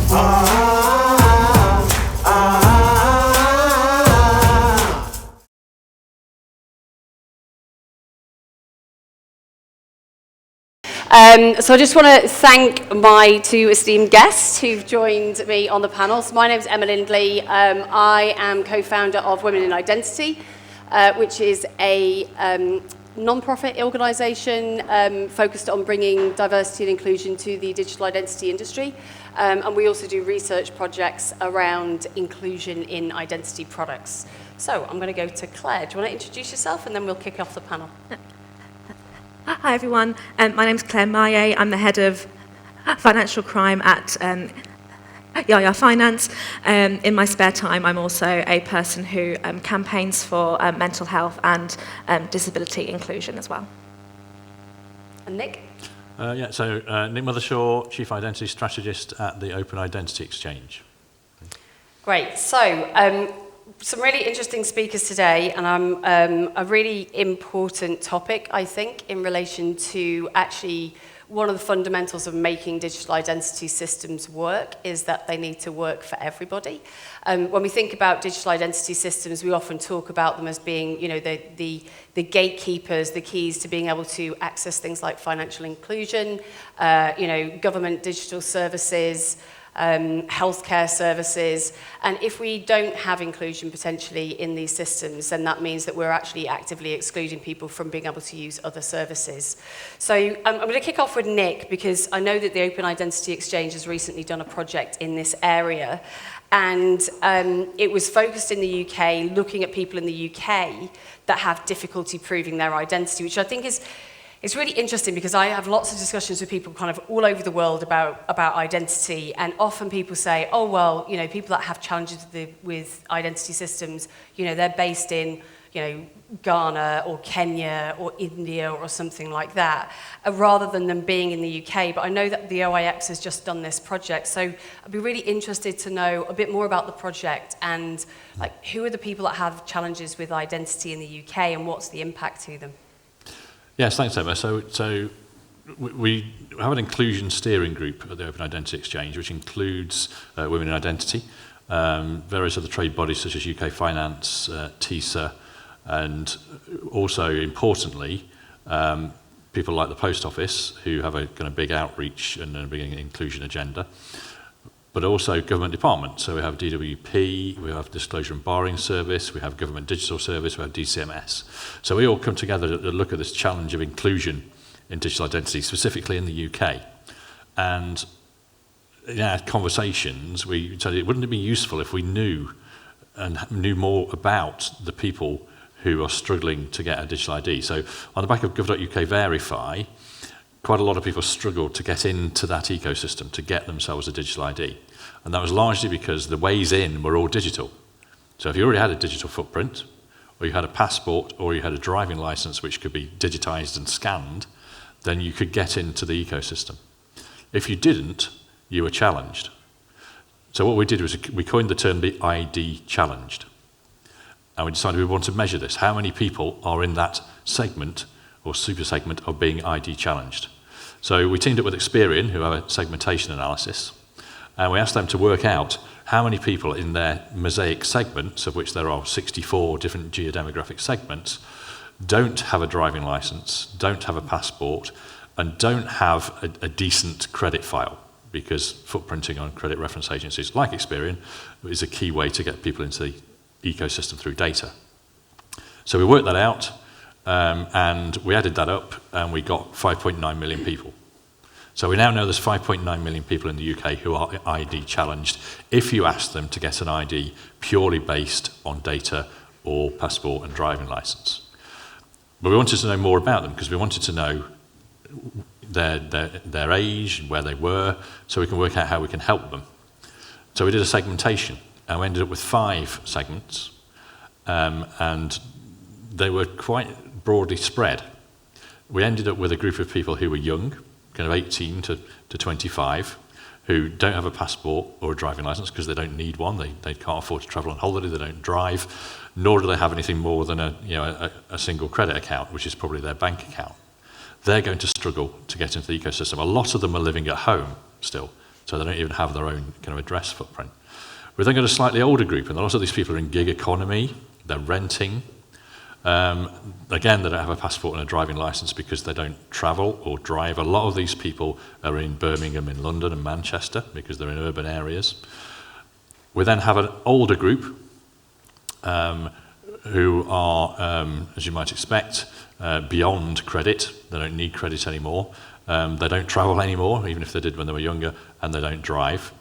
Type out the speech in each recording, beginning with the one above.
So I just want to thank my two esteemed guests who've joined me on the panel. So my name is Emma Lindley. I am co-founder of Women in Identity, which is a non-profit organisation focused on bringing diversity and inclusion to the digital identity industry. And we also do research projects around inclusion in identity products. So I'm going to go to Claire. Do you want to introduce yourself and then we'll kick off the panel? Hi everyone, my name's Claire Maillet. I'm the head of financial crime at Jaja Finance. In my spare time, I'm also a person who campaigns for mental health and disability inclusion as well. And Nick? Nick Mothershaw, Chief Identity Strategist at the Open Identity Exchange. Great. So, some really interesting speakers today, and a really important topic, I think, in relation to actually one of the fundamentals of making digital identity systems work is that they need to work for everybody. When we think about digital identity systems, we often talk about them as being, you know, the gatekeepers, the keys to being able to access things like financial inclusion, government digital services, healthcare services, and if we don't have inclusion potentially in these systems, then that means that we're actually actively excluding people from being able to use other services. So I'm going to kick off with Nick, because I know that the Open Identity Exchange has recently done a project in this area, and it was focused in the UK, looking at people in the UK that have difficulty proving their identity, which I think is it's really interesting, because I have lots of discussions with people kind of all over the world about identity, and often people say, oh, well, you know, people that have challenges with identity systems, you know, they're based in, you know, Ghana or Kenya or India or something like that, rather than them being in the UK. But I know that the OIX has just done this project, so I'd be really interested to know a bit more about the project and, like, who are the people that have challenges with identity in the UK and what's the impact to them? Yes, thanks, Emma. So we have an inclusion steering group at the Open Identity Exchange, which includes Women in Identity, various other trade bodies such as UK Finance, TISA, and also, importantly, people like the Post Office, who have a kind of big outreach and a big inclusion agenda, but also government departments. So we have DWP, we have Disclosure and Barring Service, we have Government Digital Service, we have DCMS. So we all come together to look at this challenge of inclusion in digital identity, specifically in the UK. And in our conversations, we said, wouldn't it be useful if we knew more about the people who are struggling to get a digital ID? So on the back of gov.uk Verify, quite a lot of people struggled to get into that ecosystem, to get themselves a digital ID. And that was largely because the ways in were all digital. So if you already had a digital footprint, or you had a passport, or you had a driving license which could be digitized and scanned, then you could get into the ecosystem. If you didn't, you were challenged. So what we did was we coined the term the ID challenged. And we decided we want to measure this. How many people are in that segment or super segment of being ID challenged? So we teamed up with Experian, who have a segmentation analysis, and we asked them to work out how many people in their mosaic segments, of which there are 64 different geodemographic segments, don't have a driving license, don't have a passport, and don't have a decent credit file, because footprinting on credit reference agencies like Experian is a key way to get people into the ecosystem through data. So we worked that out, and we added that up, and we got 5.9 million people. So we now know there's 5.9 million people in the UK who are ID challenged if you ask them to get an ID purely based on data or passport and driving license. But we wanted to know more about them, because we wanted to know their age and where they were, so we can work out how we can help them. So we did a segmentation, and we ended up with 5 segments, and they were quite broadly spread. We ended up with a group of people who were young, kind of 18 to 25, who don't have a passport or a driving license because they don't need one. They can't afford to travel on holiday. They don't drive, nor do they have anything more than a single credit account, which is probably their bank account. They're going to struggle to get into the ecosystem. A lot of them are living at home still. So they don't even have their own kind of address footprint. We've then got a slightly older group, and a lot of these people are in gig economy, they're renting. Again, they don't have a passport and a driving licence because they don't travel or drive. A lot of these people are in Birmingham, in London and Manchester because they're in urban areas. We then have an older group who are, as you might expect, beyond credit. They don't need credit anymore. They don't travel anymore, even if they did when they were younger, and they don't drive.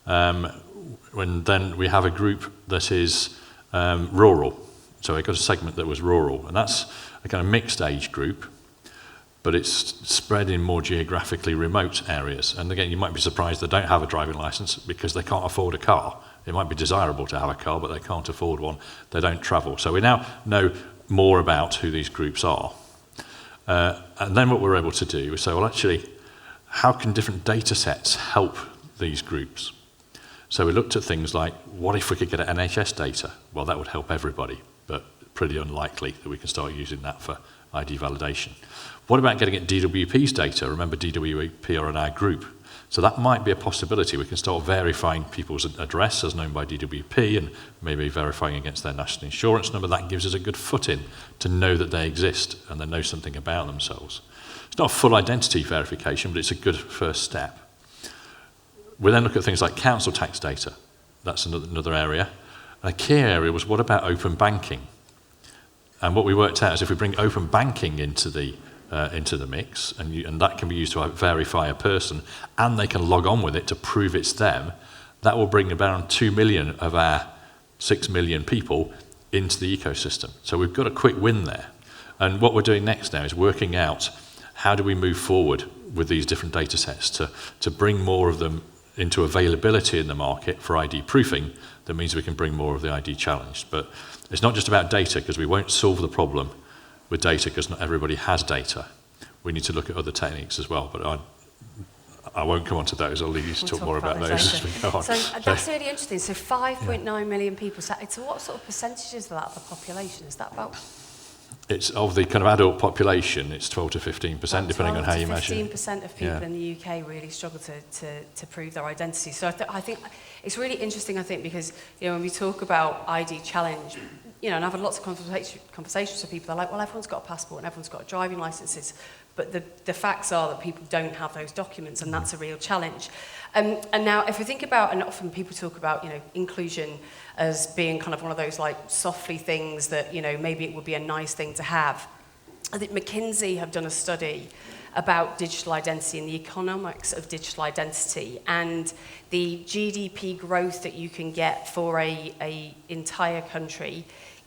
Then we have a group that is rural. So I got a segment that was rural, and that's a kind of mixed age group, but it's spread in more geographically remote areas. And again, you might be surprised they don't have a driving license because they can't afford a car. It might be desirable to have a car, but they can't afford one. They don't travel. So we now know more about who these groups are. And then what we're able to do is say, well, actually, how can different data sets help these groups? So we looked at things like, what if we could get NHS data? Well, that would help everybody, but pretty unlikely that we can start using that for ID validation. What about getting at DWP's data? Remember, DWP are in our group. So that might be a possibility. We can start verifying people's address as known by DWP and maybe verifying against their national insurance number. That gives us a good footing to know that they exist and they know something about themselves. It's not a full identity verification, but it's a good first step. We then look at things like council tax data. That's another area. And a key area was, what about open banking? And what we worked out is if we bring open banking into the mix, and that can be used to verify a person, and they can log on with it to prove it's them, that will bring about 2 million of our 6 million people into the ecosystem. So we've got a quick win there. And what we're doing next now is working out how do we move forward with these different data sets to bring more of them into availability in the market for ID proofing. That means we can bring more of the ID challenge. But it's not just about data, because we won't solve the problem with data because not everybody has data. We need to look at other techniques as well, but I won't come on to those. I'll leave you to talk more about those as we go on. So that's really interesting. So 5.9 million people. So what sort of percentage is that of the population? Is that about? It's of the kind of adult population, it's 12 to 15%, depending on how you measure it. 15% of people in the UK really struggle to prove their identity. So I think it's really interesting, I think, because, you know, when we talk about ID challenge, you know, and I've had lots of conversations with people, they're like, well, everyone's got a passport and everyone's got driving licenses, but the facts are that people don't have those documents, and that's a real challenge. And now, if we think about, and often people talk about, you know, inclusion as being kind of one of those like softly things that, you know, maybe it would be a nice thing to have. I think McKinsey have done a study about digital identity and the economics of digital identity and the GDP growth that you can get for a entire country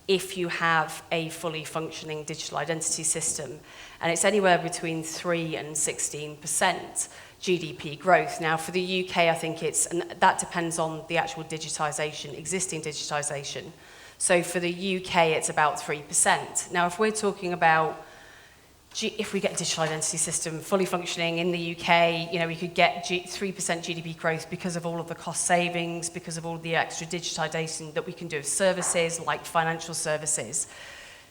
if you have a fully functioning digital identity system. And it's anywhere between 3 and 16% GDP growth. Now, for the UK, I think and that depends on the actual digitisation, existing digitisation. So for the UK, it's about 3%. Now, if we're talking about, if we get a digital identity system fully functioning in the UK, you know, we could get 3% GDP growth because of all of the cost savings, because of all the extra digitisation that we can do of services like financial services.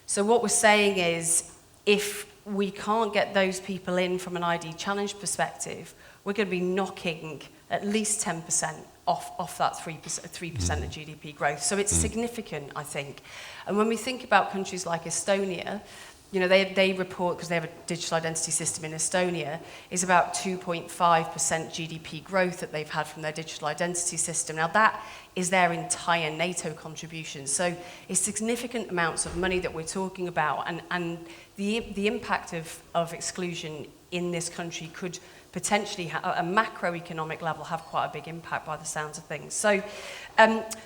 So what we're saying is, if we can't get those people in from an ID challenge perspective, we're going to be knocking at least 10% off that 3% of GDP growth. So it's significant, I think. And when we think about countries like Estonia, you know, they report, because they have a digital identity system in Estonia, is about 2.5% GDP growth that they've had from their digital identity system. Now, that is their entire NATO contribution. So it's significant amounts of money that we're talking about, and the impact of exclusion in this country could potentially, at a macroeconomic level, have quite a big impact by the sounds of things. So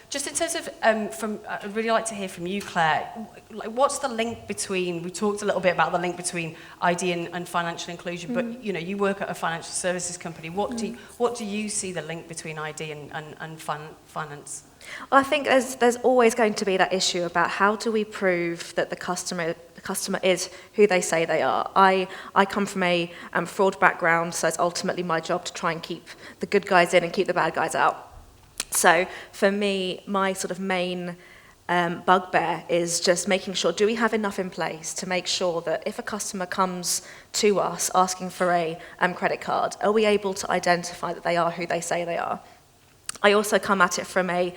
just in terms of, I'd really like to hear from you, Claire, what's the link between, we talked a little bit about the link between ID and financial inclusion, but you know, you work at a financial services company. What do you see the link between ID and finance? Well, I think there's always going to be that issue about how do we prove that the customer is who they say they are. I come from a fraud background, so it's ultimately my job to try and keep the good guys in and keep the bad guys out. So for me, my sort of main bugbear is just making sure, do we have enough in place to make sure that if a customer comes to us asking for a credit card, are we able to identify that they are who they say they are? I also come at it from a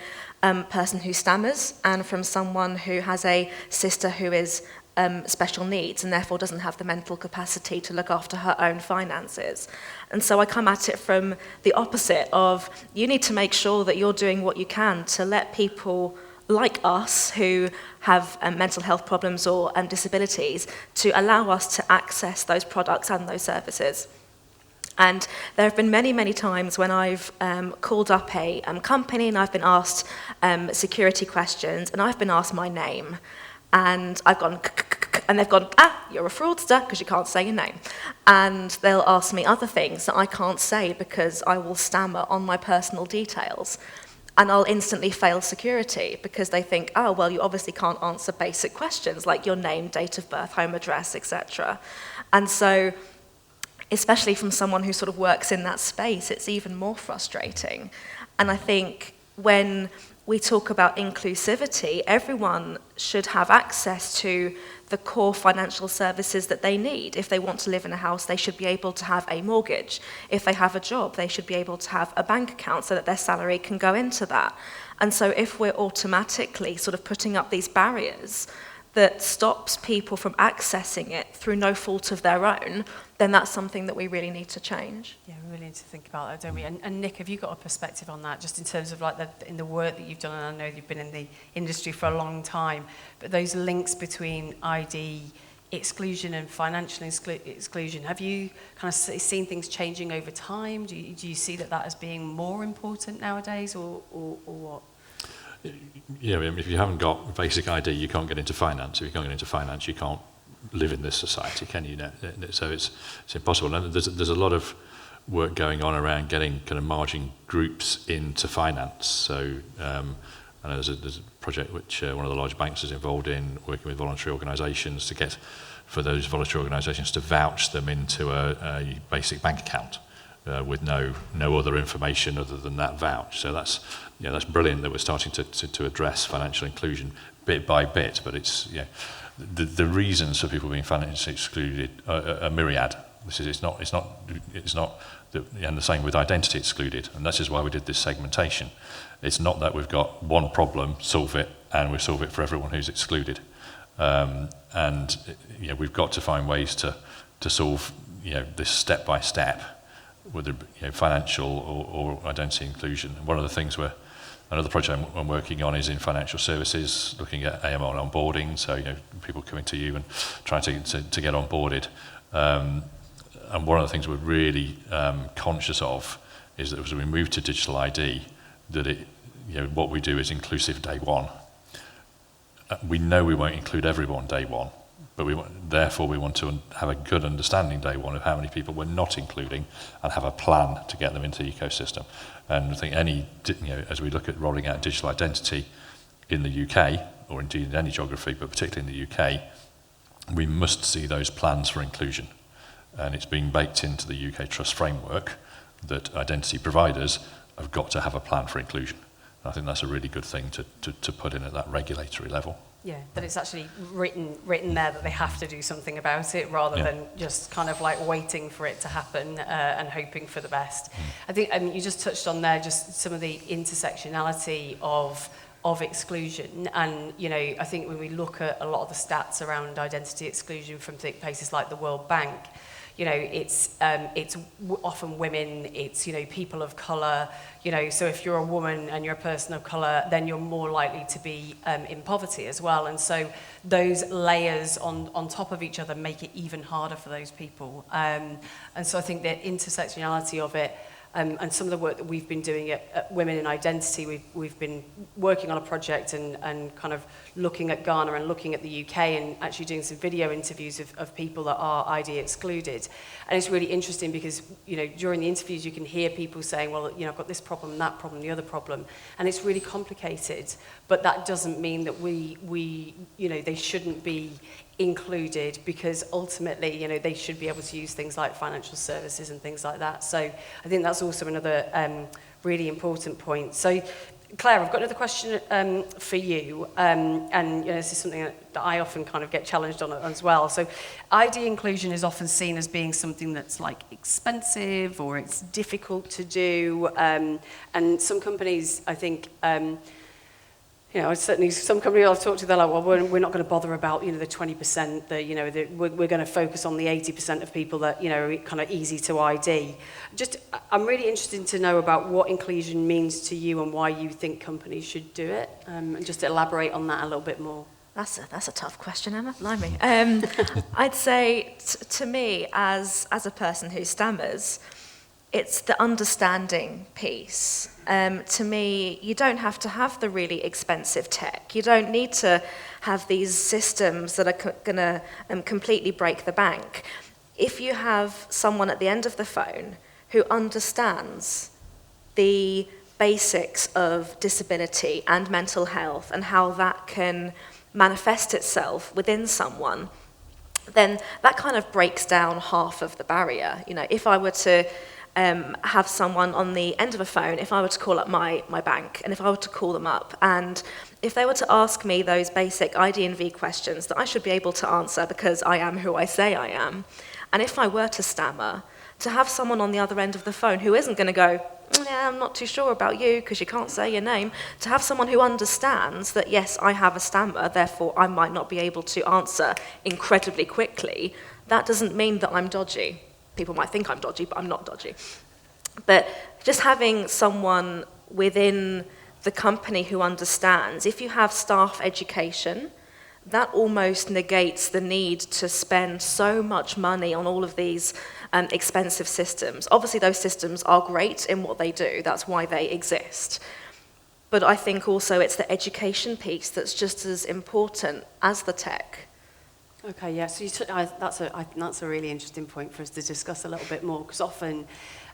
person who stammers and from someone who has a sister who is special needs and therefore doesn't have the mental capacity to look after her own finances. And so I come at it from the opposite of, you need to make sure that you're doing what you can to let people like us who have mental health problems or disabilities to allow us to access those products and those services. And there have been many, many times when I've called up a company and I've been asked security questions and I've been asked my name. And I've gone, and they've gone, you're a fraudster because you can't say your name. And they'll ask me other things that I can't say because I will stammer on my personal details. And I'll instantly fail security because they think, oh, well, you obviously can't answer basic questions like your name, date of birth, home address, etc. And so, especially from someone who sort of works in that space, it's even more frustrating. And I think when we talk about inclusivity, everyone should have access to the core financial services that they need. If they want to live in a house, they should be able to have a mortgage. If they have a job, they should be able to have a bank account so that their salary can go into that. And so if we're automatically sort of putting up these barriers that stops people from accessing it through no fault of their own, then that's something that we really need to change. Yeah, we really need to think about that, don't we? And Nick, have you got a perspective on that, just in terms of like in the work that you've done, and I know you've been in the industry for a long time, but those links between ID exclusion and financial exclusion, have you kind of seen things changing over time? Do you see that as being more important nowadays, or what? Yeah, I mean, if you haven't got basic ID, you can't get into finance. If you can't get into finance, you can't live in this society, can you? So it's impossible. And there's a lot of work going on around getting kind of margin groups into finance. So I know there's a project which one of the large banks is involved in, working with voluntary organisations to get for those voluntary organisations to vouch them into a basic bank account with no other information other than that vouch. So that's brilliant that we're starting to address financial inclusion bit by bit. But it's the reasons for people being financially excluded are myriad. It's not, and the same with identity excluded, and that's just why we did this segmentation. It's not that we've got one problem, solve it, and we solve it for everyone who's excluded. And we've got to find ways to solve this step by step, whether financial or identity inclusion. And one of the things another project I'm working on is in financial services, looking at AML onboarding. So people coming to you and trying to get onboarded. And one of the things we're really conscious of is that as we move to digital ID, that what we do is inclusive day one. We know we won't include everyone day one, but therefore we want to have a good understanding day one of how many people we're not including and have a plan to get them into the ecosystem. And I think as we look at rolling out digital identity in the UK, or indeed in any geography, but particularly in the UK, we must see those plans for inclusion. And it's being baked into the UK Trust framework that identity providers have got to have a plan for inclusion. And I think that's a really good thing to put in at that regulatory level. Yeah, that it's actually written there that they have to do something about it, rather than just kind of like waiting for it to happen and hoping for the best. I think you just touched on there just some of the intersectionality of exclusion, and I think when we look at a lot of the stats around identity exclusion from places like the World Bank, it's often women, it's people of colour, so if you're a woman and you're a person of colour, then you're more likely to be in poverty as well. And so those layers on top of each other make it even harder for those people. And so I think the intersectionality of it, and some of the work that we've been doing at Women in Identity, we've been working on a project and kind of looking at Ghana and looking at the UK and actually doing some video interviews of people that are ID excluded. And it's really interesting because, during the interviews you can hear people saying, well, I've got this problem, that problem, the other problem. And it's really complicated, but that doesn't mean that they shouldn't be included, because ultimately, they should be able to use things like financial services and things like that. So I think that's also another really important point. So Claire, I've got another question for you, and this is something that I often kind of get challenged on as well. So, ID inclusion is often seen as being something that's like expensive or it's difficult to do, and some companies, I think, certainly some companies I've talked to, they're like, well, we're not going to bother about, the 20%, we're going to focus on the 80% of people that, are kind of easy to ID. I'm really interested to know about what inclusion means to you and why you think companies should do it, and just elaborate on that a little bit more. That's a tough question, Emma. Blimey. I'd say, to me, as a person who stammers, it's the understanding piece. To me, you don't have to have the really expensive tech. You don't need to have these systems that are going to completely break the bank. If you have someone at the end of the phone who understands the basics of disability and mental health and how that can manifest itself within someone, then that kind of breaks down half of the barrier. If I were to have someone on the end of a phone, if I were to call up my bank, and if I were to call them up, and if they were to ask me those basic ID&V questions that I should be able to answer because I am who I say I am, and if I were to stammer, to have someone on the other end of the phone who isn't going to go, yeah, I'm not too sure about you because you can't say your name, to have someone who understands that, yes, I have a stammer, therefore I might not be able to answer incredibly quickly, that doesn't mean that I'm dodgy. People might think I'm dodgy, but I'm not dodgy. But just having someone within the company who understands, if you have staff education, that almost negates the need to spend so much money on all of these expensive systems. Obviously, those systems are great in what they do. That's why they exist. But I think also it's the education piece that's just as important as the tech. Okay, yeah, so I think that's a really interesting point for us to discuss a little bit more, because often,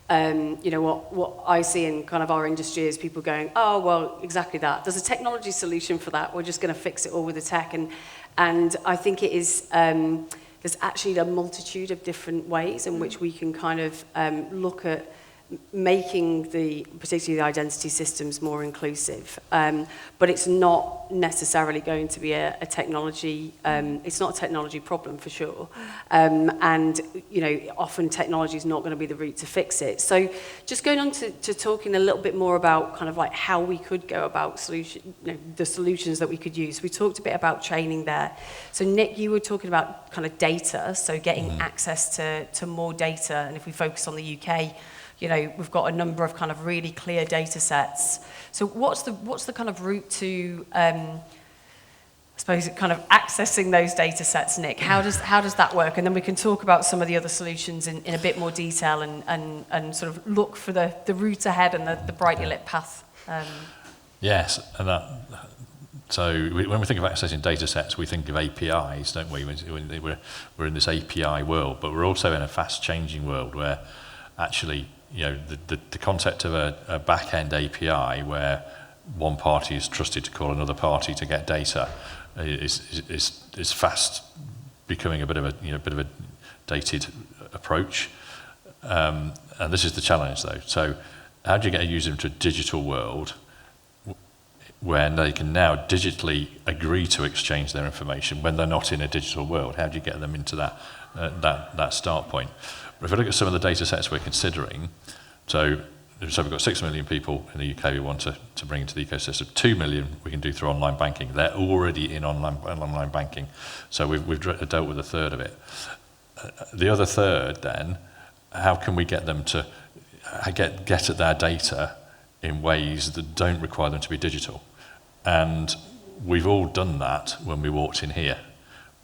what I see in kind of our industry is people going, oh, well, exactly that. There's a technology solution for that. We're just going to fix it all with the tech. And I think it is, there's actually a multitude of different ways in which we can kind of look at making particularly the identity systems more inclusive. But it's not necessarily going to be a technology, it's not a technology problem for sure. And, often technology is not going to be the route to fix it. So just going on to talking a little bit more about kind of like how we could go about the solutions that we could use. We talked a bit about training there. So Nick, you were talking about kind of data, so getting access to more data. And if we focus on the UK, we've got a number of kind of really clear data sets. So what's the kind of route to, I suppose, kind of accessing those data sets, Nick? How does that work? And then we can talk about some of the other solutions in a bit more detail and sort of look for the route ahead and the brightly lit path. Yes, and when we think of accessing data sets, we think of APIs, don't we? We're in this API world, but we're also in a fast-changing world where actually, the concept of a back-end API where one party is trusted to call another party to get data is fast becoming a bit of a dated approach. And this is the challenge, though. So, how do you get a user into a digital world when they can now digitally agree to exchange their information when they're not in a digital world? How do you get them into that start point? If we look at some of the data sets we're considering, so we've got 6 million people in the UK we want to bring into the ecosystem. 2 million we can do through online banking. They're already in online banking, so we've dealt with a third of it. The other third, then, how can we get them to get at their data in ways that don't require them to be digital? And we've all done that when we walked in here.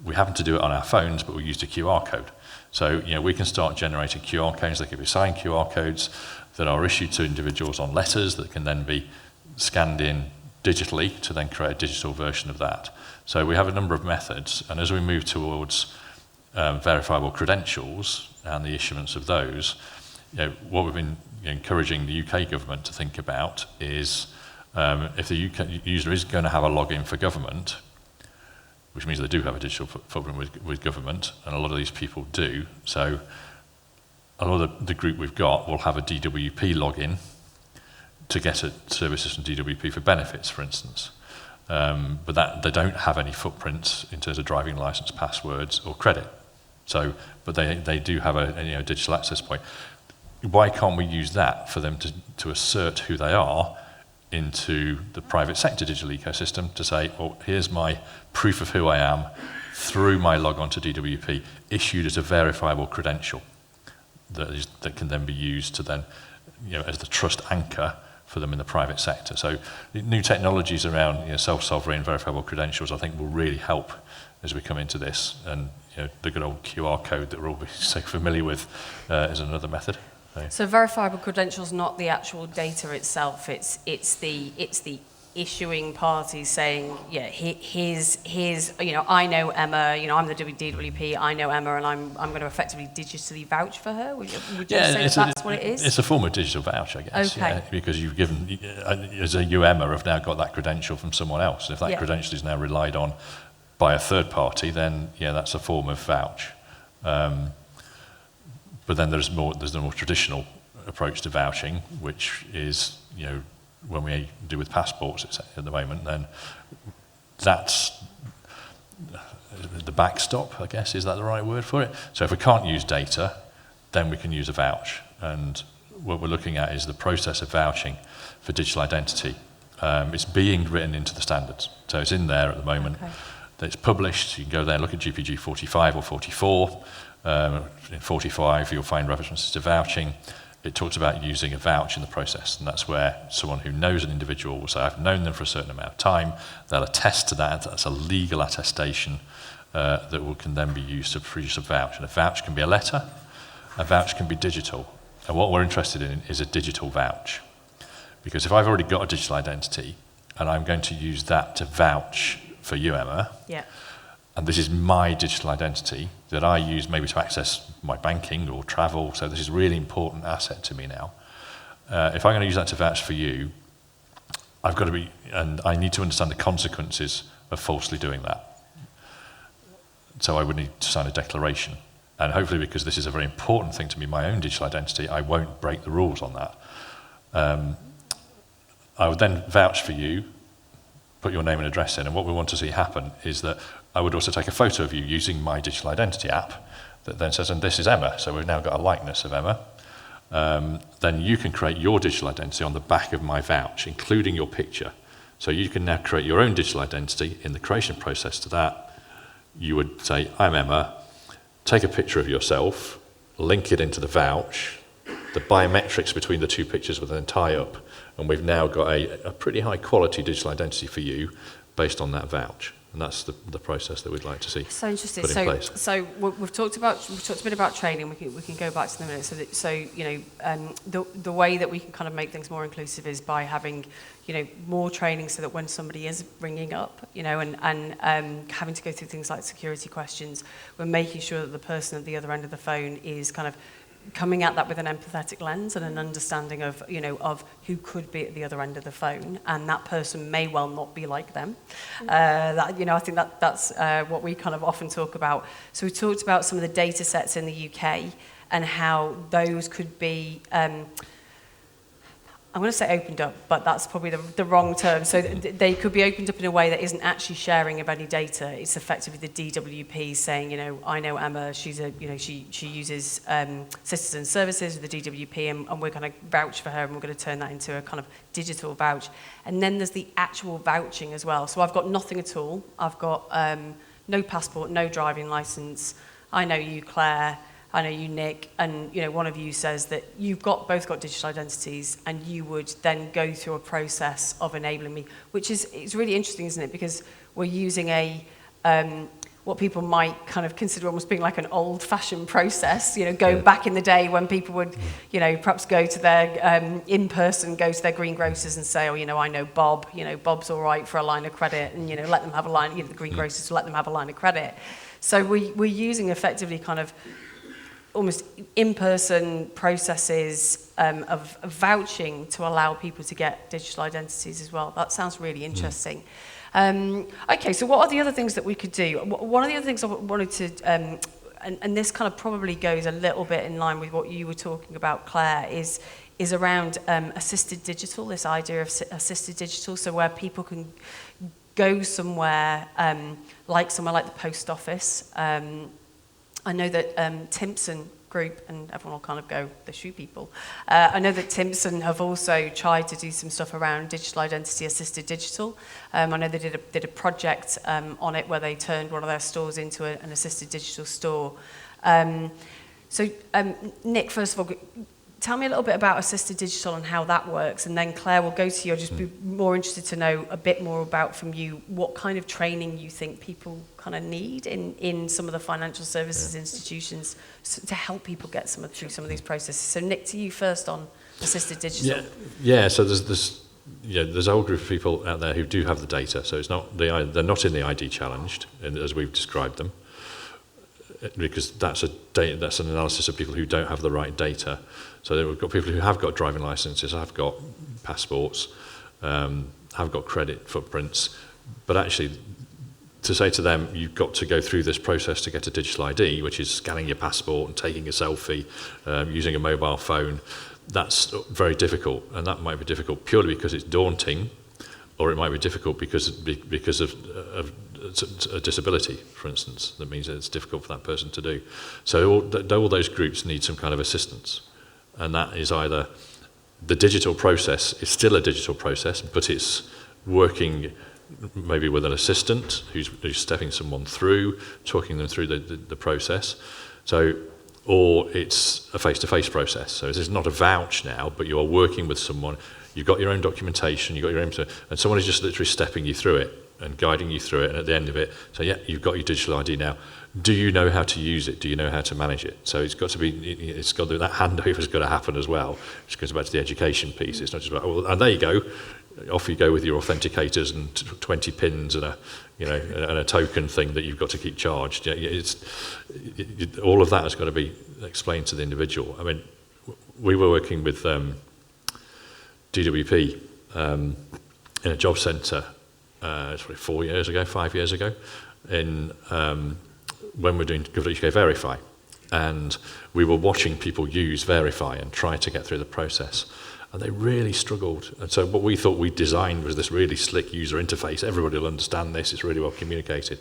We happen to do it on our phones, but we used a QR code. So, we can start generating QR codes. They could be signed QR codes that are issued to individuals on letters that can then be scanned in digitally to then create a digital version of that. So we have a number of methods, and as we move towards verifiable credentials and the issuance of those, what we've been encouraging the UK government to think about is if the UK user is going to have a login for government, which means they do have a digital footprint with government, and a lot of these people do. So a lot of the group we've got will have a DWP login to get at services from DWP for benefits, for instance. But that they don't have any footprints in terms of driving license, passwords, or credit. So, but they do have a digital access point. Why can't we use that for them to assert who they are into the private sector digital ecosystem to say, well, here's my proof of who I am through my log on to DWP, issued as a verifiable credential that can then be used to then, as the trust anchor for them in the private sector. So new technologies around self-sovereign verifiable credentials, I think, will really help as we come into this. And the good old QR code that we're all so familiar with is another method. So verifiable credentials, not the actual data itself. It's the issuing party saying, here's I know Emma. I'm the DWP. I know Emma, and I'm going to effectively digitally vouch for her. Would you say that's what it is? It's a form of digital vouch, I guess. Okay. Because you've given, as you, Emma, have now got that credential from someone else. And if that credential is now relied on by a third party, then that's a form of vouch. But then there's the more traditional approach to vouching, which is, when we do with passports at the moment, then that's the backstop, I guess. Is that the right word for it? So if we can't use data, then we can use a vouch. And what we're looking at is the process of vouching for digital identity. It's being written into the standards. So it's in there at the moment. Okay. It's published. You can go there and look at GPG 45 or 44. In 45, you'll find references to vouching. It talks about using a vouch in the process, and that's where someone who knows an individual will say, I've known them for a certain amount of time. They'll attest to that. That's a legal attestation that can then be used to produce a vouch. And a vouch can be a letter. A vouch can be digital. And what we're interested in is a digital vouch. Because if I've already got a digital identity, and I'm going to use that to vouch for you, Emma, and this is my digital identity that I use maybe to access my banking or travel, so this is a really important asset to me now. If I'm going to use that to vouch for you, and I need to understand the consequences of falsely doing that. So I would need to sign a declaration. And hopefully, because this is a very important thing to me, my own digital identity, I won't break the rules on that. I would then vouch for you, put your name and address in, and what we want to see happen is that I would also take a photo of you using my digital identity app that then says, and this is Emma, so we've now got a likeness of Emma. Then you can create your digital identity on the back of my vouch, including your picture. So you can now create your own digital identity. In the creation process to that, you would say, I'm Emma, take a picture of yourself, link it into the vouch, the biometrics between the two pictures will then tie up, and we've now got a pretty high quality digital identity for you based on that vouch. And that's the process that we'd like to see. So interesting. Put in place. So we've talked a bit about training. We can go back to the minute. The way that we can kind of make things more inclusive is by having more training, so that when somebody is ringing up, and having to go through things like security questions, we're making sure that the person at the other end of the phone is kind of coming at that with an empathetic lens and an understanding of who could be at the other end of the phone, and that person may well not be like them. I think that's what we kind of often talk about. So we talked about some of the data sets in the UK and how those could be I'm going to say opened up, but that's probably the wrong term. So they could be opened up in a way that isn't actually sharing of any data. It's effectively the DWP saying, I know Emma, she's she uses citizen services with the DWP, and we're going to vouch for her, and we're going to turn that into a kind of digital vouch. And then there's the actual vouching as well. So I've got nothing at all. I've got no passport, no driving license. I know you, Claire. I know you, Nick, and one of you says that you've both got digital identities, and you would then go through a process of enabling me, which it's really interesting, isn't it? Because we're using what people might kind of consider almost being like an old-fashioned process. Back in the day when people would, perhaps go to their go to their greengrocers and say, I know Bob. Bob's all right for a line of credit, and let them have a line. The greengrocers let them have a line of credit. So we're using effectively kind of almost in-person processes of vouching to allow people to get digital identities as well. That sounds really interesting. Okay, so what are the other things that we could do? One of the other things I wanted to and this kind of probably goes a little bit in line with what you were talking about, Claire, is around assisted digital, this idea of assisted digital, so where people can go somewhere like the post office. I know that Timpson Group, and everyone will kind of go, the shoe people. I know that Timpson have also tried to do some stuff around digital identity, assisted digital. I know they did a project on it where they turned one of their stores into an assisted digital store. So Nick, first of all, tell me a little bit about assisted digital and how that works, and then Claire, will go to you. I'll just be more interested to know a bit more about from you what kind of training you think people kind of need in some of the financial services institutions to help people get through some of these processes. So Nick, to you first on assisted digital. Yeah. So there's a whole group of people out there who do have the data. So it's not they're not in the ID challenged, as we've described them, because that's an analysis of people who don't have the right data. So we've got people who have got driving licenses, have got passports, have got credit footprints, but actually to say to them, you've got to go through this process to get a digital ID, which is scanning your passport and taking a selfie, using a mobile phone, that's very difficult. And that might be difficult purely because it's daunting, or it might be difficult because of a disability, for instance. That means that it's difficult for that person to do. So all those groups need some kind of assistance. And that is either the digital process is still a digital process, but it's working maybe with an assistant who's stepping someone through, talking them through the process. So, or it's a face-to-face process. So it's not a vouch now, but you are working with someone. You've got your own documentation, you've got your own, and someone is just literally stepping you through it and guiding you through it, and at the end of it, so yeah, you've got your digital ID now. Do you know how to use it? Do you know how to manage it? So that handover's got to happen as well, which goes back to the education piece. It's not just about, and there you go, off you go with your authenticators and 20 pins and a token thing that you've got to keep charged. All of that has got to be explained to the individual. I mean, we were working with DWP in a job centre. It's probably 5 years ago, when we're doing Government UK Verify, and we were watching people use Verify and try to get through the process, and they really struggled. And so what we thought we designed was this really slick user interface. Everybody will understand this. It's really well communicated,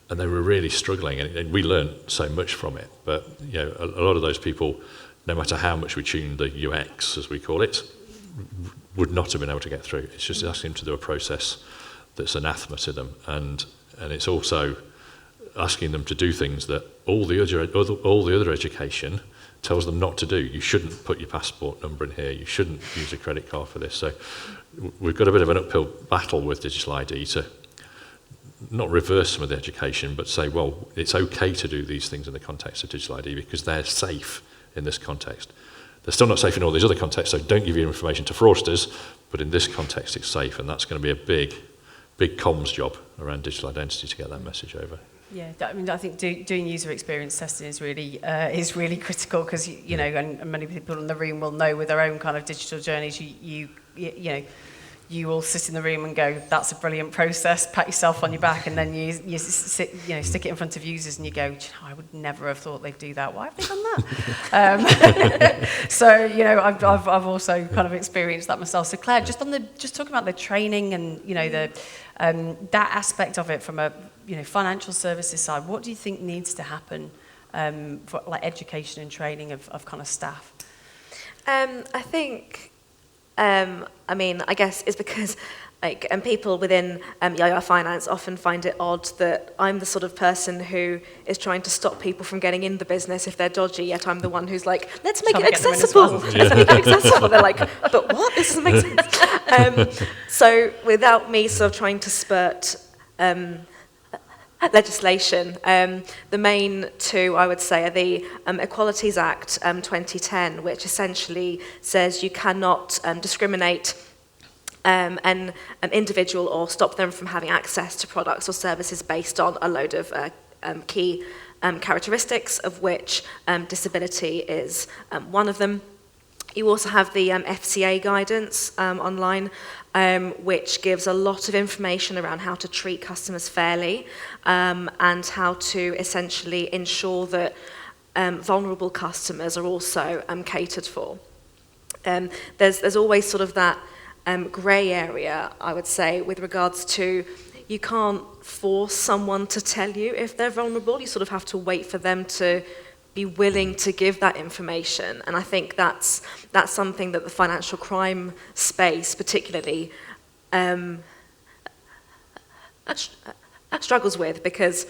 and they were really struggling. And we learned so much from it. But a lot of those people, no matter how much we tuned the UX, as we call it, would not have been able to get through. It's just asking them to do a process that's anathema to them, and it's also asking them to do things that all the other education tells them not to do. You shouldn't put your passport number in here. You shouldn't use a credit card for this. So we've got a bit of an uphill battle with digital ID to not reverse some of the education, but say, well, it's okay to do these things in the context of digital ID because they're safe in this context. They're still not safe in all these other contexts, so don't give your information to fraudsters, but in this context it's safe, and that's going to be a big comms job around digital identity to get that message over. Yeah, I mean, I think doing user experience testing is really critical because and many people in the room will know with their own kind of digital journeys. You all sit in the room and go, "That's a brilliant process." Pat yourself on your back, and then you stick it in front of users, and you go, "I would never have thought they'd do that. Why have they done that?" So I've also kind of experienced that myself. So Claire, just talking about the training and that aspect of it from a financial services side, what do you think needs to happen for like education and training of kind of staff? I think, I guess it's because people within Jaja Finance often find it odd that I'm the sort of person who is trying to stop people from getting in the business if they're dodgy, yet I'm the one who's like, let's make it accessible. Let's make it accessible. They're like, but what? This doesn't make sense. So without me sort of trying to spurt legislation, the main two I would say are the Equalities Act 2010, which essentially says you cannot discriminate an individual or stop them from having access to products or services based on a load of key characteristics, of which disability is one of them. You also have the FCA guidance online, which gives a lot of information around how to treat customers fairly and how to essentially ensure that vulnerable customers are also catered for. There's always sort of that grey area, I would say, with regards to you can't force someone to tell you if they're vulnerable. You sort of have to wait for them to be willing to give that information. And I think that's something that the financial crime space particularly struggles with, because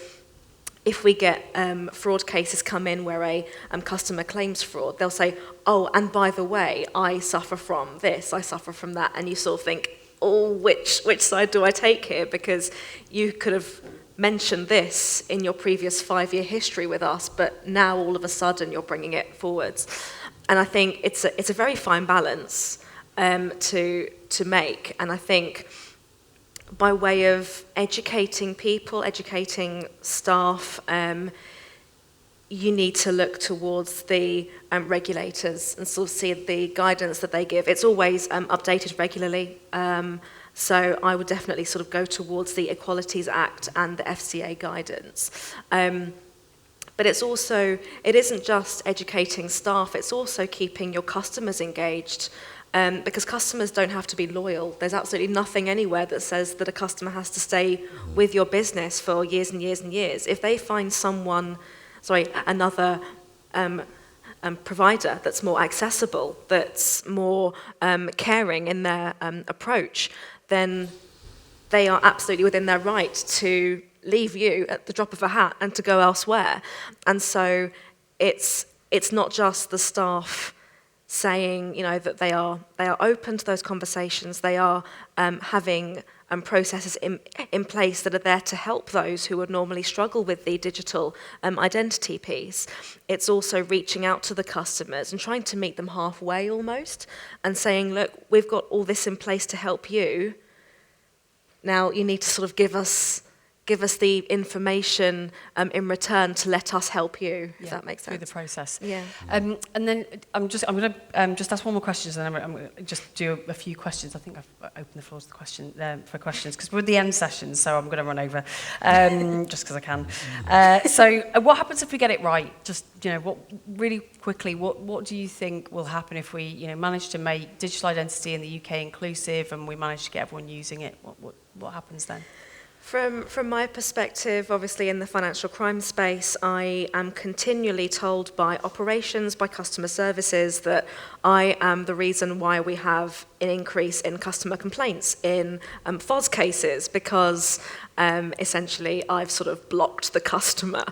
if we get fraud cases come in where a customer claims fraud, they'll say, oh, and by the way, I suffer from this, I suffer from that, and you sort of think, oh, which side do I take here? Because you could have mentioned this in your previous 5-year history with us, but now all of a sudden you're bringing it forwards. And I think it's a very fine balance to make. And I think by way of educating people, educating staff, you need to look towards the regulators and sort of see the guidance that they give. It's always updated regularly. So I would definitely sort of go towards the Equalities Act and the FCA guidance. But it isn't just educating staff, it's also keeping your customers engaged. Because customers don't have to be loyal. There's absolutely nothing anywhere that says that a customer has to stay with your business for years and years and years. If they find another provider that's more accessible, that's more caring in their approach, then they are absolutely within their right to leave you at the drop of a hat and to go elsewhere. And so it's not just the staff saying, that they are open to those conversations. They are having processes in place that are there to help those who would normally struggle with the digital identity piece. It's also reaching out to the customers and trying to meet them halfway almost, and saying, look, we've got all this in place to help you. Now you need to sort of give us the information in return to let us help you, if that makes sense. Through the process. Yeah. And then I'm going to just ask one more question, and then I'm going to just do a few questions. I think I've opened the floor to the for questions, because we're at the end session, so I'm going to run over just because I can. So what happens if we get it right? Just, really quickly, what do you think will happen if we, manage to make digital identity in the UK inclusive and we manage to get everyone using it? What happens then? From my perspective, obviously in the financial crime space, I am continually told by operations, by customer services, that I am the reason why we have an increase in customer complaints in FOS cases, because essentially I've sort of blocked the customer.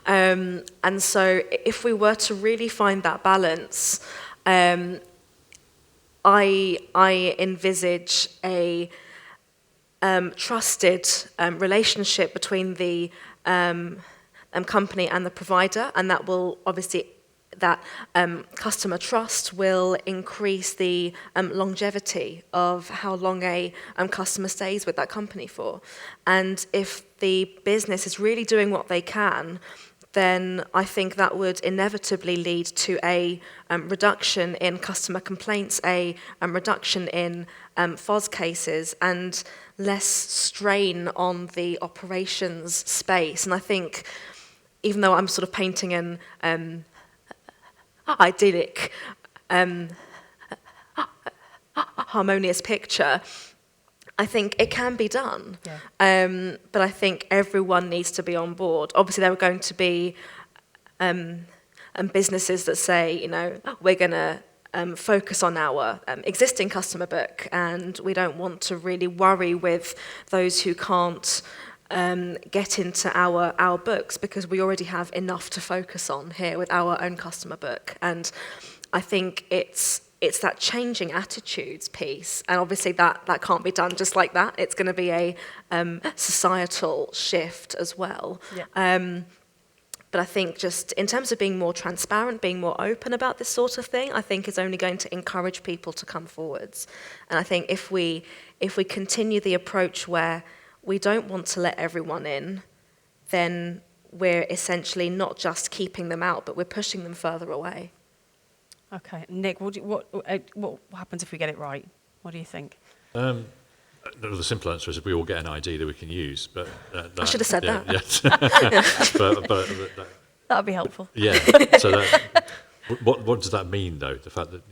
And so if we were to really find that balance, I envisage a trusted relationship between the company and the provider, and that will obviously, that customer trust will increase the longevity of how long a customer stays with that company for. And if the business is really doing what they can, then I think that would inevitably lead to a reduction in customer complaints, a reduction in FOS cases, and less strain on the operations space. And I think, even though I'm sort of painting an idyllic, harmonious picture, I think it can be done. Yeah. But I think everyone needs to be on board. Obviously, there are going to be businesses that say, we're going to focus on our existing customer book, and we don't want to really worry with those who can't get into our books, because we already have enough to focus on here with our own customer book. And I think it's that changing attitudes piece, and obviously that can't be done just like that. It's going to be a societal shift as well. Yeah. But I think just in terms of being more transparent, being more open about this sort of thing, I think is only going to encourage people to come forwards. And I think if we continue the approach where we don't want to let everyone in, then we're essentially not just keeping them out, but we're pushing them further away. Okay, Nick, what happens if we get it right? What do you think? The simple answer is we all get an ID that we can use, but I should have said that. Yeah. but That would be helpful. yeah. So what does that mean, though? The fact that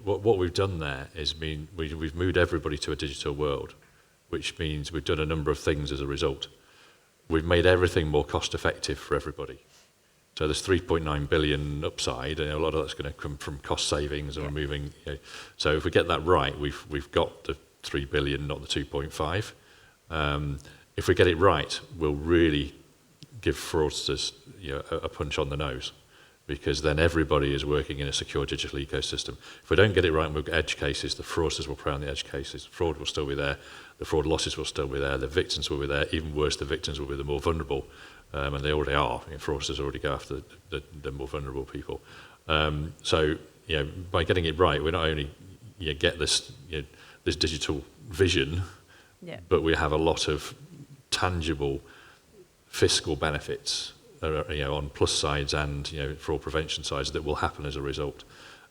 what we've done there is we've moved everybody to a digital world, which means we've done a number of things as a result. We've made everything more cost effective for everybody. So there's 3.9 billion upside, and a lot of that's going to come from cost savings and removing. So if we get that right, we've got the 3 billion, not the 2.5. If we get it right, we'll really give fraudsters a punch on the nose, because then everybody is working in a secure digital ecosystem. If we don't get it right and we've got edge cases, the fraudsters will prey on the edge cases. Fraud will still be there. The fraud losses will still be there. The victims will be there. Even worse, the victims will be the more vulnerable, and they already are. Fraudsters already go after the more vulnerable people. So by getting it right, we not only get this this digital vision, but we have a lot of tangible fiscal benefits on plus sides and fraud prevention sides that will happen as a result.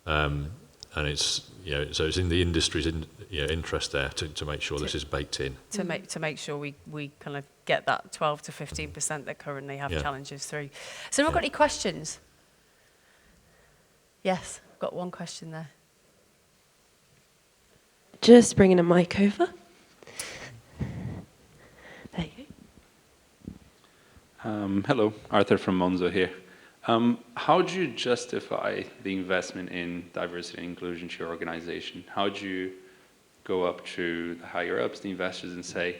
And it's so it's in the industry's interest there to make sure this is baked in. To make sure we kind of get that 12 to 15% that currently have challenges through. So have we got any questions? Yes, I've got one question there. Just bringing a mic over. There you go. Hello, Arthur from Monzo here. How do you justify the investment in diversity and inclusion to your organization? How do you go up to the higher ups, the investors, and say,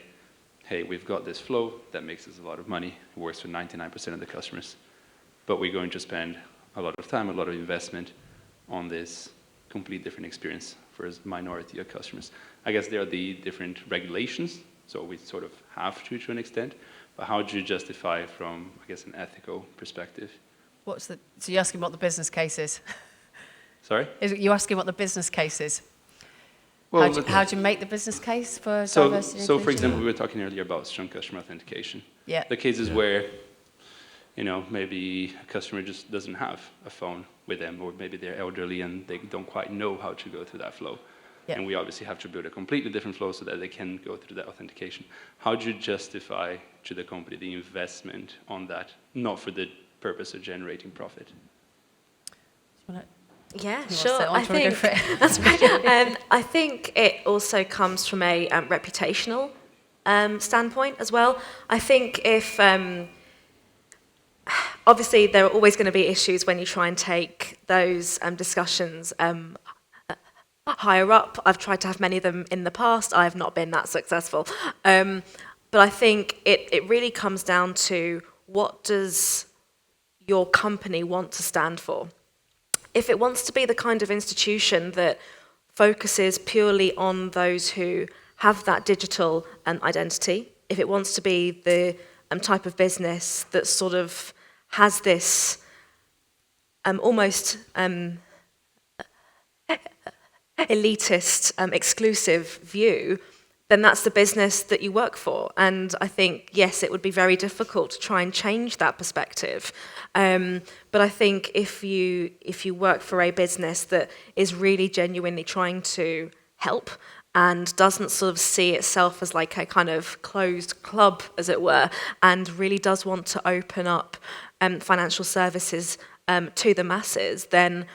hey, we've got this flow that makes us a lot of money, it works for 99% of the customers, but we're going to spend a lot of time, a lot of investment on this complete different experience for a minority of customers. I guess there are the different regulations, so we sort of have to an extent, but how do you justify from, I guess, an ethical perspective? So you're asking what the business case is? Sorry? You're asking what the business case is? Well, how do you make the business case for diversity and So, for inclusion? example, we were talking earlier about strong customer authentication. Yeah. The cases where, maybe a customer just doesn't have a phone with them, or maybe they're elderly and they don't quite know how to go through that flow. Yeah. And we obviously have to build a completely different flow so that they can go through that authentication. How do you justify to the company the investment on that, not for the purpose of generating profit? Yeah, sure. I think that's right. I think it also comes from a reputational standpoint as well. I think if obviously there are always going to be issues when you try and take those discussions higher up. I've tried to have many of them in the past. I have not been that successful. But I think it really comes down to, what does your company want to stand for? If it wants to be the kind of institution that focuses purely on those who have that digital identity, if it wants to be the type of business that sort of has this almost elitist, exclusive view, then that's the business that you work for. And I think, yes, it would be very difficult to try and change that perspective. But I think if you work for a business that is really genuinely trying to help and doesn't sort of see itself as like a kind of closed club, as it were, and really does want to open up financial services to the masses, then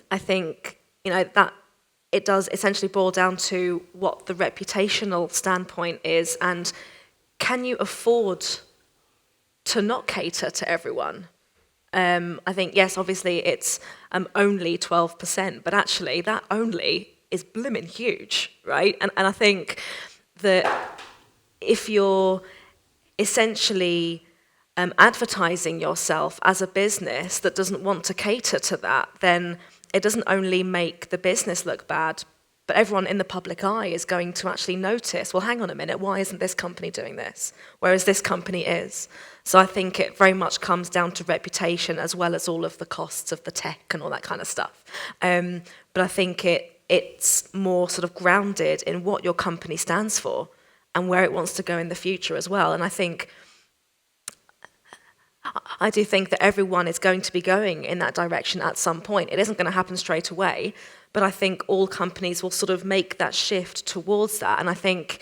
I think that it does essentially boil down to what the reputational standpoint is, and can you afford to not cater to everyone? I think, yes, obviously it's only 12%, but actually that only is blimmin' huge, right? And I think that if you're essentially advertising yourself as a business that doesn't want to cater to that, then it doesn't only make the business look bad, but everyone in the public eye is going to actually notice, well, hang on a minute, why isn't this company doing this? Whereas this company is. So I think it very much comes down to reputation as well as all of the costs of the tech and all that kind of stuff. But I think it's more sort of grounded in what your company stands for and where it wants to go in the future as well. And I think I do think that everyone is going to be going in that direction at some point. It isn't going to happen straight away, but I think all companies will sort of make that shift towards that. And I think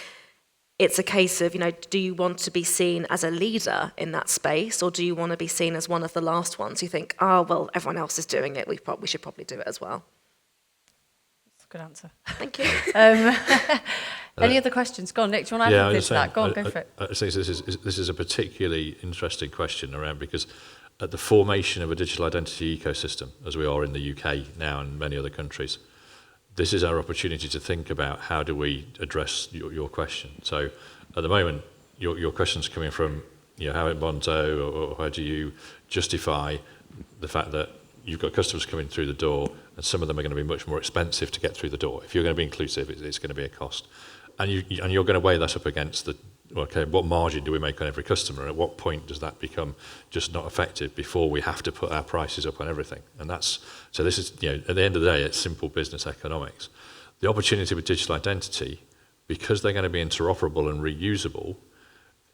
it's a case of, do you want to be seen as a leader in that space, or do you want to be seen as one of the last ones who think, oh, well, everyone else is doing it, we should probably do it as well. That's a good answer. Thank you. Any other questions? Go on, Nick, do you want to add anything to that? Go on, go for it. I think this is a particularly interesting question around, because at the formation of a digital identity ecosystem, as we are in the UK now and many other countries, this is our opportunity to think about how do we address your question. So at the moment, your question's coming from, how in Bonto, or how do you justify the fact that you've got customers coming through the door, and some of them are going to be much more expensive to get through the door. If you're going to be inclusive, it's going to be a cost. And you're going to weigh that up against what margin do we make on every customer? At what point does that become just not effective before we have to put our prices up on everything? And so this is, at the end of the day, it's simple business economics. The opportunity with digital identity, because they're going to be interoperable and reusable,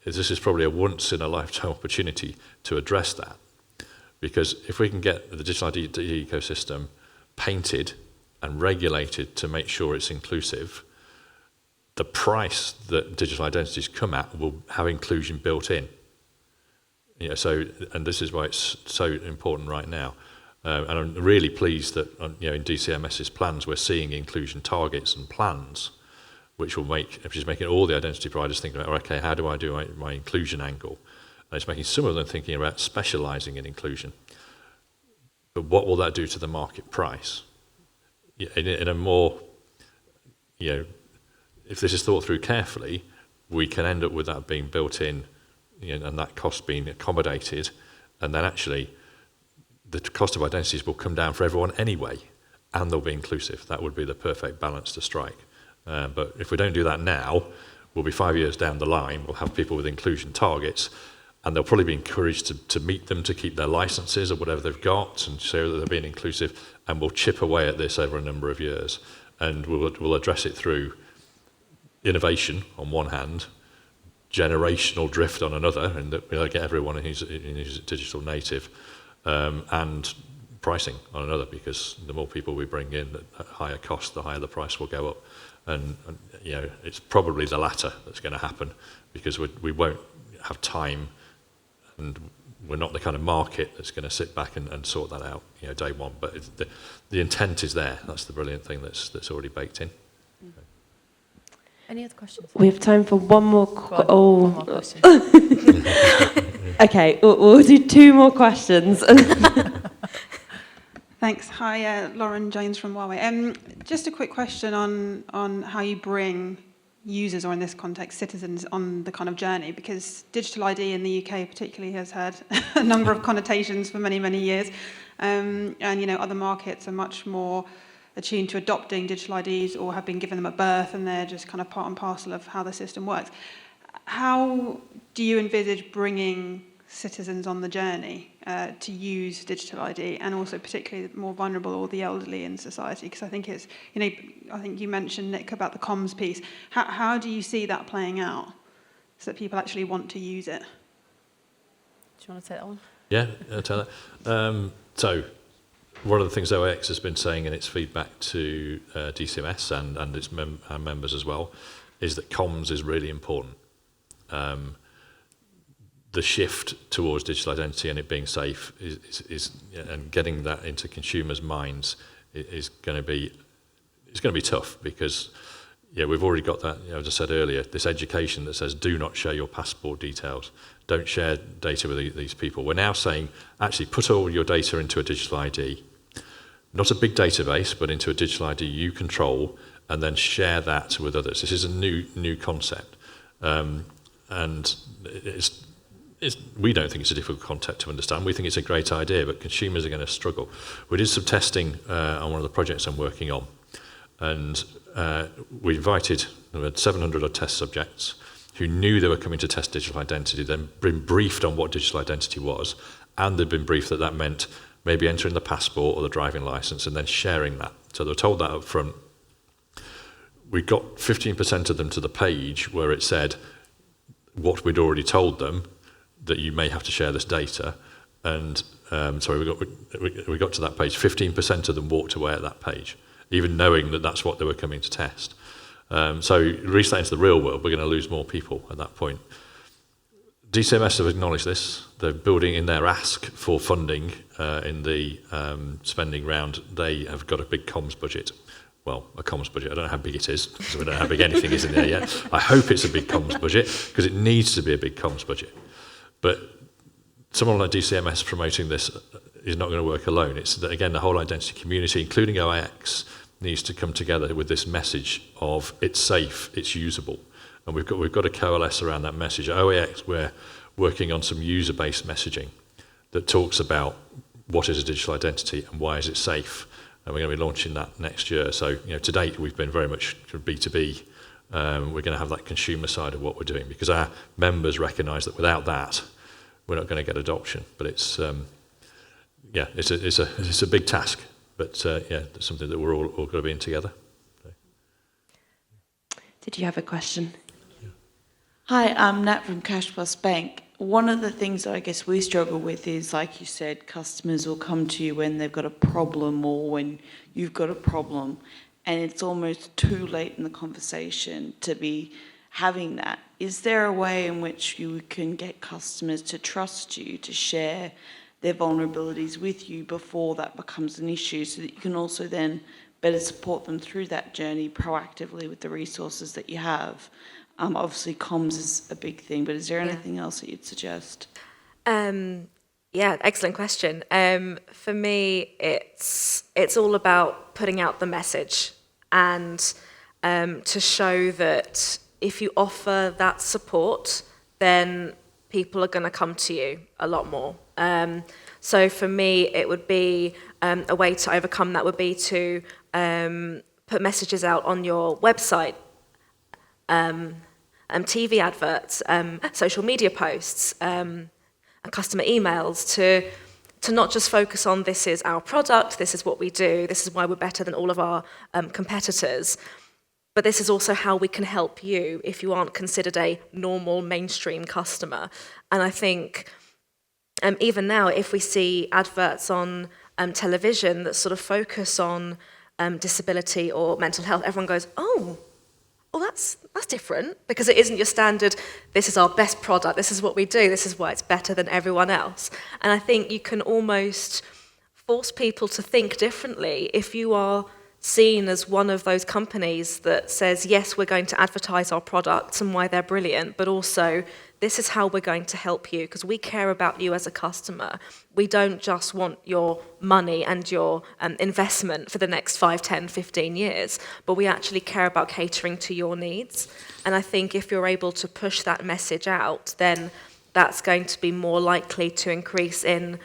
this is probably a once in a lifetime opportunity to address that. Because if we can get the digital identity ecosystem painted and regulated to make sure it's inclusive, the price that digital identities come at will have inclusion built in. And this is why it's so important right now. And I'm really pleased that in DCMS's plans we're seeing inclusion targets and plans, which is making all the identity providers think about, okay, how do I do my inclusion angle? And it's making some of them thinking about specialising in inclusion. But what will that do to the market price? In a more, if this is thought through carefully, we can end up with that being built in, and that cost being accommodated, and then actually the cost of identities will come down for everyone anyway, and they'll be inclusive. That would be the perfect balance to strike. But if we don't do that now, we'll be 5 years down the line, we'll have people with inclusion targets, and they'll probably be encouraged to meet them, to keep their licenses or whatever they've got, and show that they're being inclusive, and we'll chip away at this over a number of years. And we'll address it through innovation on one hand, generational drift on another, and that we'll get everyone who's digital native, and pricing on another, because the more people we bring in at higher cost, the higher the price will go up. And it's probably the latter that's going to happen, because we won't have time, and we're not the kind of market that's going to sit back and sort that out day one. But the intent is there. That's the brilliant thing that's already baked in. Any other questions? We have time for one more. One more question. Okay, we'll do two more questions. Thanks. Hi, Lauren Jones from Huawei. Just a quick question on how you bring users, or in this context, citizens, on the kind of journey, because digital ID in the UK particularly has had a number of connotations for many, many years. And, other markets are much more attuned to adopting digital IDs, or have been given them at birth, and they're just kind of part and parcel of how the system works. How do you envisage bringing citizens on the journey to use digital ID, and also particularly the more vulnerable or the elderly in society? Because I think it's, I think you mentioned, Nick, about the comms piece. How do you see that playing out so that people actually want to use it? Do you want to take that one? Yeah, I'll tell that. So one of the things OAX has been saying in its feedback to DCMS and its our members as well is that comms is really important. The shift towards digital identity and it being safe is and getting that into consumers' minds is going to be tough, because we've already got that, as I said earlier, this education that says do not share your passport details, don't share data with these people. We're now saying actually put all your data into a digital ID, not a big database, but into a digital ID you control, and then share that with others. This is a new concept, and we don't think it's a difficult concept to understand. We think it's a great idea, but consumers are going to struggle. We did some testing on one of the projects I'm working on, and we had 700 odd test subjects who knew they were coming to test digital identity, then been briefed on what digital identity was, and they'd been briefed that meant maybe entering the passport or the driving license and then sharing that. So they were told that up front. We got 15% of them to the page where it said what we'd already told them, that you may have to share this data. And sorry, we got to that page. 15% of them walked away at that page, even knowing that that's what they were coming to test. So release that into the real world, we're going to lose more people at that point. DCMS have acknowledged this. They're building in their ask for funding in the spending round. They have got a big comms budget. Well, a comms budget. I don't know how big it is, because we don't know how big anything is in there yet. I hope it's a big comms budget, because it needs to be a big comms budget. But someone like DCMS promoting this is not going to work alone. It's that, again, the whole identity community, including OIX, needs to come together with this message of it's safe, it's usable. And we've got to coalesce around that message. At OIX, we're working on some user-based messaging that talks about what is a digital identity and why is it safe. And we're going to be launching that next year. So, to date, we've been very much B2B. We're going to have that consumer side of what we're doing, because our members recognise that without that, we're not going to get adoption. But it's a big task. But it's something that we're all going to be in together. Did you have a question? Yeah. Hi, I'm Nat from Cash Plus Bank. One of the things that I guess we struggle with is, like you said, customers will come to you when they've got a problem or when you've got a problem, and it's almost too late in the conversation to be having that. Is there a way in which you can get customers to trust you, to share their vulnerabilities with you before that becomes an issue, so that you can also then better support them through that journey proactively with the resources that you have? Obviously, comms is a big thing, but is there anything else that you'd suggest? Excellent question. For me, it's all about putting out the message and to show that if you offer that support, then people are going to come to you a lot more. So for me, it would be a way to overcome that would be to put messages out on your website, TV adverts, social media posts, and customer emails to not just focus on this is our product, this is what we do, this is why we're better than all of our competitors, but this is also how we can help you if you aren't considered a normal mainstream customer. And I think even now, if we see adverts on television that sort of focus on disability or mental health, everyone goes, oh, that's different, because it isn't your standard, this is our best product, this is what we do, this is why it's better than everyone else. And I think you can almost force people to think differently if you are seen as one of those companies that says, yes, we're going to advertise our products and why they're brilliant, but also this is how we're going to help you, because we care about you as a customer. We don't just want your money and your investment for the next 5, 10, 15 years, but we actually care about catering to your needs. And I think if you're able to push that message out, then that's going to be more likely to increase in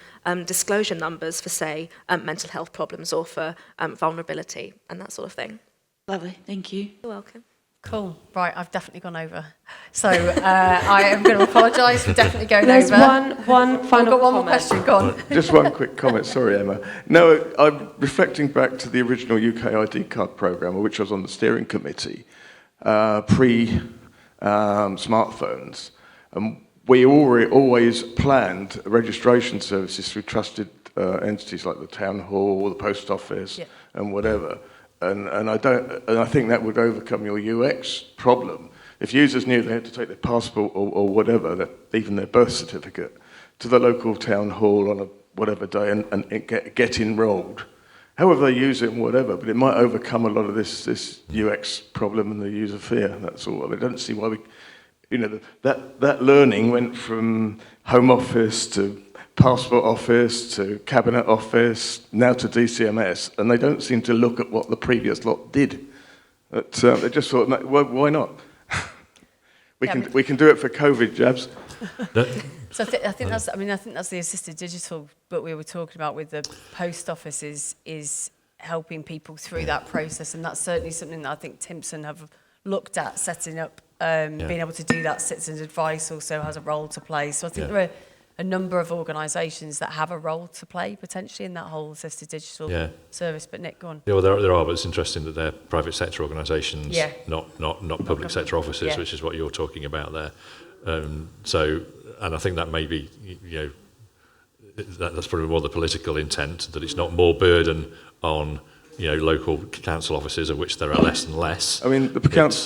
disclosure numbers for, say, mental health problems or for vulnerability and that sort of thing. Lovely, thank you. You're welcome. Cool. Right, I've definitely gone over. So I am going to apologise for definitely going There's over. one final I've got one more comment. question, go on. Just one quick comment, sorry Emma. No, I'm reflecting back to the original UK ID card programme, which I was on the steering committee, pre-smartphones. We always planned registration services through trusted entities like the town hall, the post office, and whatever. And I think that would overcome your UX problem. If users knew they had to take their passport or whatever, even their birth certificate, to the local town hall on a whatever day and get enrolled, however they use it and whatever, but it might overcome a lot of this UX problem and the user fear. That's all. I don't see why we, that learning went from Home Office to Passport Office to Cabinet Office, now to DCMS, and they don't seem to look at what the previous lot did. But, they just thought, why not? we can do it for COVID jabs. So I think that's the assisted digital that we were talking about with the post office is helping people through that process, and that's certainly something that I think Timpson have looked at setting up. Being able to do that, citizens' advice also has a role to play. So I think there are a number of organisations that have a role to play potentially in that whole assisted digital service. But Nick, go on. Yeah, well, there are, but it's interesting that they're private sector organisations, not public sector offices, which is what you're talking about there. So and I think that may be, that's probably more the political intent, that it's not more burden on local council offices, of which there are less and less. I mean, the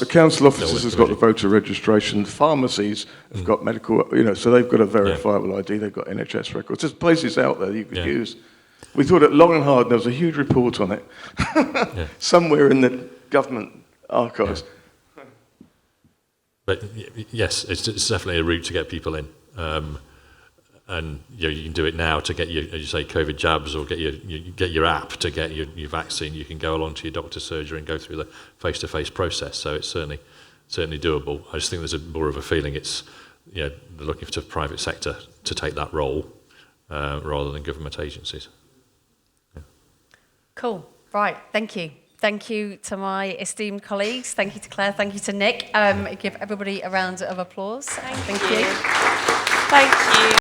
council offices has got the voter registration. The pharmacies have got medical, so they've got a verifiable ID. They've got NHS records. There's places out there you could use. We thought it long and hard, and there was a huge report on it somewhere in the government archives. Yeah. But yes, it's definitely a route to get people in. And you can do it now to get your, as you say, COVID jabs, or get your app to get your vaccine. You can go along to your doctor's surgery and go through the face-to-face process. So it's certainly doable. I just think there's more of a feeling it's they're looking for the private sector to take that role rather than government agencies. Yeah. Cool. Right. Thank you. Thank you to my esteemed colleagues. Thank you to Claire. Thank you to Nick. Give everybody a round of applause. Thank you. Thank you.